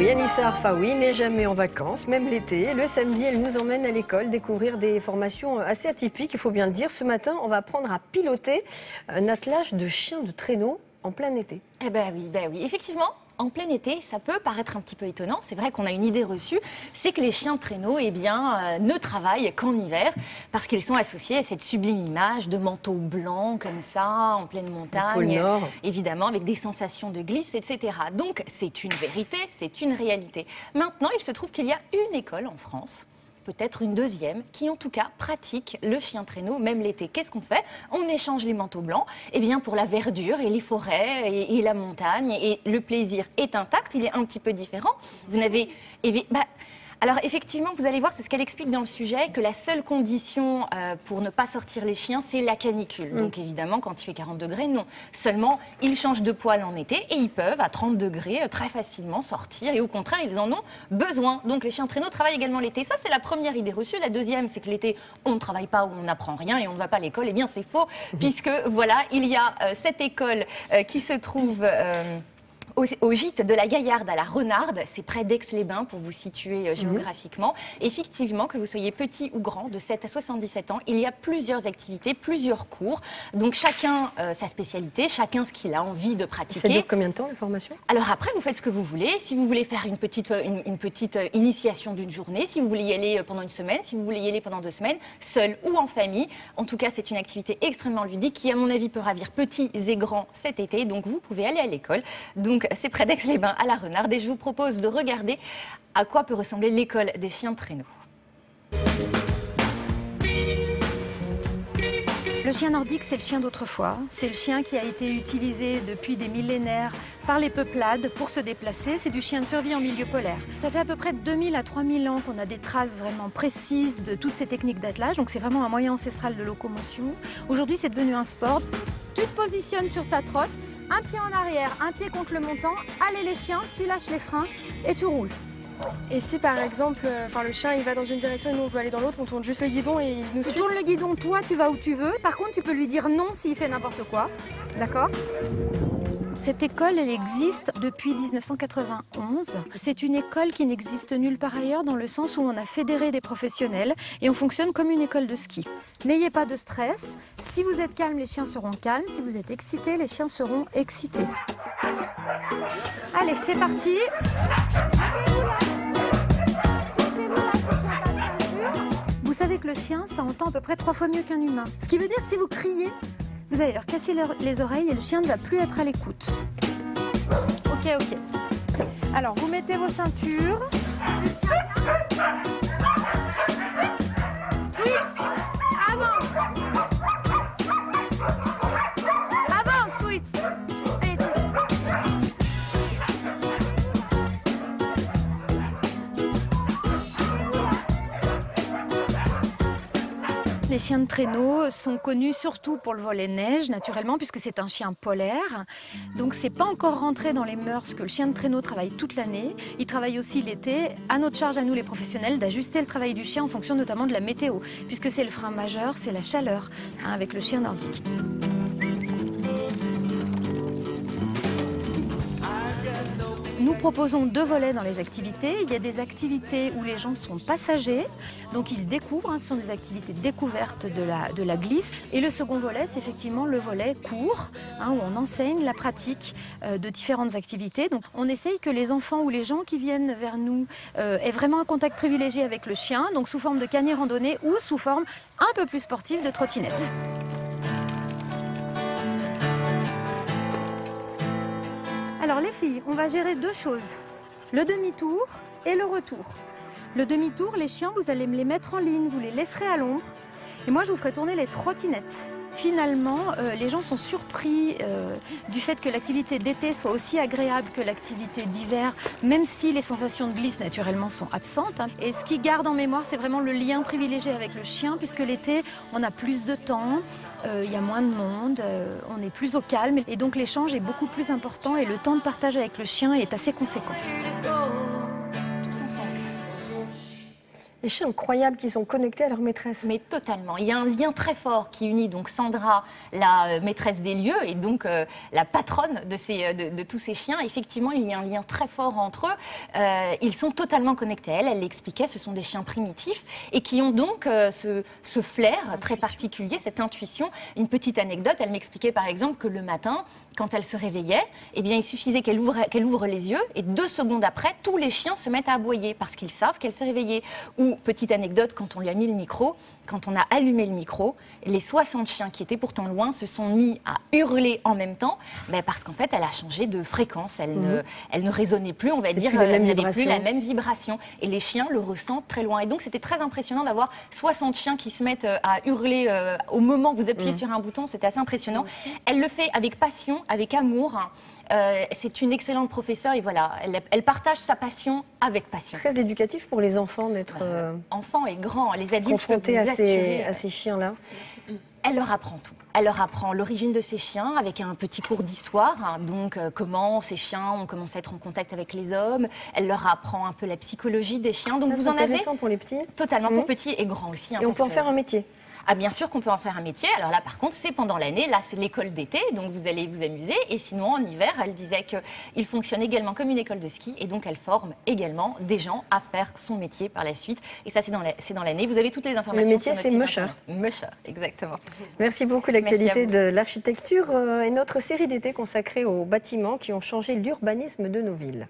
Oui, Anissa Arfaoui n'est jamais en vacances, même l'été. Le samedi, elle nous emmène à l'école découvrir des formations assez atypiques, il faut bien le dire. Ce matin, on va apprendre à piloter un attelage de chiens de traîneau en plein été. Eh ben oui, effectivement. En plein été, ça peut paraître un petit peu étonnant. C'est vrai qu'on a une idée reçue, c'est que les chiens de traîneau ne travaillent qu'en hiver parce qu'ils sont associés à cette sublime image de manteau blanc comme ça, en pleine montagne, évidemment, avec des sensations de glisse, etc. Donc c'est une vérité, c'est une réalité. Maintenant, il se trouve qu'il y a une école en France, peut-être une deuxième, qui en tout cas pratique le chien de traîneau, même l'été. Qu'est-ce qu'on fait? On échange les manteaux blancs pour la verdure et les forêts et la montagne. Et le plaisir est intact, il est un petit peu différent. Vous n'avez... Alors effectivement, vous allez voir, c'est ce qu'elle explique dans le sujet, que la seule condition pour ne pas sortir les chiens, c'est la canicule. Donc évidemment, quand il fait 40 degrés, non. Seulement, ils changent de poil en été et ils peuvent, à 30 degrés, très facilement sortir. Et au contraire, ils en ont besoin. Donc les chiens de traîneau travaillent également l'été. Ça, c'est la première idée reçue. La deuxième, c'est que l'été, on ne travaille pas ou on n'apprend rien et on ne va pas à l'école. Eh bien, c'est faux, puisque voilà, il y a cette école qui se trouve... au gîte de la Gaillarde à la Renarde, c'est près d'Aix-les-Bains pour vous situer géographiquement. Effectivement, que vous soyez petit ou grand, de 7 à 77 ans, il y a plusieurs activités, plusieurs cours. Donc chacun sa spécialité, chacun ce qu'il a envie de pratiquer. Ça dure combien de temps, la formation? Alors après, vous faites ce que vous voulez. Si vous voulez faire une petite initiation d'une journée, si vous voulez y aller pendant une semaine, si vous voulez y aller pendant 2 semaines, seul ou en famille. En tout cas, c'est une activité extrêmement ludique qui, à mon avis, peut ravir petits et grands cet été. Donc vous pouvez aller à l'école. Donc c'est près d'Aix-les-Bains à la Renarde et je vous propose de regarder à quoi peut ressembler l'école des chiens de traîneau. Le chien nordique, c'est le chien d'autrefois. C'est le chien qui a été utilisé depuis des millénaires par les peuplades pour se déplacer. C'est du chien de survie en milieu polaire. Ça fait à peu près 2000 à 3000 ans qu'on a des traces vraiment précises de toutes ces techniques d'attelage. Donc c'est vraiment un moyen ancestral de locomotion. Aujourd'hui, c'est devenu un sport. Tu te positionnes sur ta trotte, un pied en arrière, un pied contre le montant. Allez les chiens, tu lâches les freins et tu roules. Et si par exemple, le chien il va dans une direction et nous on veut aller dans l'autre, on tourne juste le guidon et il nous suit. Tu tournes le guidon, toi tu vas où tu veux. Par contre, tu peux lui dire non s'il fait n'importe quoi. D'accord ? Cette école, elle existe depuis 1991. C'est une école qui n'existe nulle part ailleurs dans le sens où on a fédéré des professionnels et on fonctionne comme une école de ski. N'ayez pas de stress. Si vous êtes calme, les chiens seront calmes. Si vous êtes excité, les chiens seront excités. Allez, c'est parti. Vous savez que le chien, ça entend à peu près 3 fois mieux qu'un humain. Ce qui veut dire que si vous criez, vous allez leur casser les oreilles et le chien ne va plus être à l'écoute. Ok. Alors, vous mettez vos ceintures. Tu tiens bien. Twix, avance. Avance, Twix. Allez, Twix. Les chiens de traîneau sont connus surtout pour le volet neige, naturellement, puisque c'est un chien polaire. Donc, c'est pas encore rentré dans les mœurs que le chien de traîneau travaille toute l'année. Il travaille aussi l'été. À notre charge, à nous les professionnels, d'ajuster le travail du chien en fonction notamment de la météo, puisque c'est le frein majeur, c'est la chaleur, avec le chien nordique. Nous proposons 2 volets dans les activités. Il y a des activités où les gens sont passagers, donc ils découvrent, ce sont des activités découvertes de la glisse. Et le second volet, c'est effectivement le volet court, où on enseigne la pratique de différentes activités. Donc on essaye que les enfants ou les gens qui viennent vers nous aient vraiment un contact privilégié avec le chien, donc sous forme de canier randonnée ou sous forme un peu plus sportive de trottinette. Alors les filles, on va gérer 2 choses, le demi-tour et le retour. Le demi-tour, les chiens, vous allez me les mettre en ligne, vous les laisserez à l'ombre et moi je vous ferai tourner les trottinettes. Finalement, les gens sont surpris du fait que l'activité d'été soit aussi agréable que l'activité d'hiver, même si les sensations de glisse naturellement sont absentes. Et ce qu'ils gardent en mémoire, c'est vraiment le lien privilégié avec le chien, puisque l'été, on a plus de temps, il y a moins de monde, on est plus au calme, et donc l'échange est beaucoup plus important et le temps de partage avec le chien est assez conséquent. Les chiens incroyables qui sont connectés à leur maîtresse. Mais totalement. Il y a un lien très fort qui unit donc Sandra, la maîtresse des lieux, et donc la patronne de tous ces chiens. Effectivement, il y a un lien très fort entre eux. Ils sont totalement connectés à elle. Elle l'expliquait, ce sont des chiens primitifs et qui ont donc ce flair très particulier, cette intuition. Une petite anecdote, elle m'expliquait par exemple que le matin, quand elle se réveillait, eh bien, il suffisait qu'elle ouvre les yeux et 2 secondes après, tous les chiens se mettent à aboyer parce qu'ils savent qu'elle s'est réveillée. Ou, petite anecdote, quand on lui a mis le micro, quand on a allumé le micro, les 60 chiens qui étaient pourtant loin se sont mis à hurler en même temps, parce qu'en fait, elle a changé de fréquence. Elle ne résonnait plus, on va dire, elle n'avait plus la même vibration. Et les chiens le ressentent très loin. Et donc, c'était très impressionnant d'avoir 60 chiens qui se mettent à hurler au moment où vous appuyez sur un bouton. C'était assez impressionnant. Elle le fait avec passion, avec amour. C'est une excellente professeure et voilà, elle partage sa passion avec passion. Très éducatif pour les enfants d'être enfants et grands, les adultes confrontés à ces chiens-là. Elle leur apprend tout. Elle leur apprend l'origine de ces chiens avec un petit cours d'histoire, donc comment ces chiens ont commencé à être en contact avec les hommes. Elle leur apprend un peu la psychologie des chiens. Donc vous en avez intéressant pour les petits. Totalement pour petits et grands aussi. Et on peut en faire un métier. Ah, bien sûr qu'on peut en faire un métier. Alors là, par contre, c'est pendant l'année. Là, c'est l'école d'été, donc vous allez vous amuser. Et sinon, en hiver, elle disait qu'il fonctionne également comme une école de ski. Et donc, elle forme également des gens à faire son métier par la suite. Et ça, c'est dans l'année. Vous avez toutes les informations. Le métier, c'est musher. Musher, exactement. Merci beaucoup. L'actualité de l'architecture et notre série d'été consacrée aux bâtiments qui ont changé l'urbanisme de nos villes.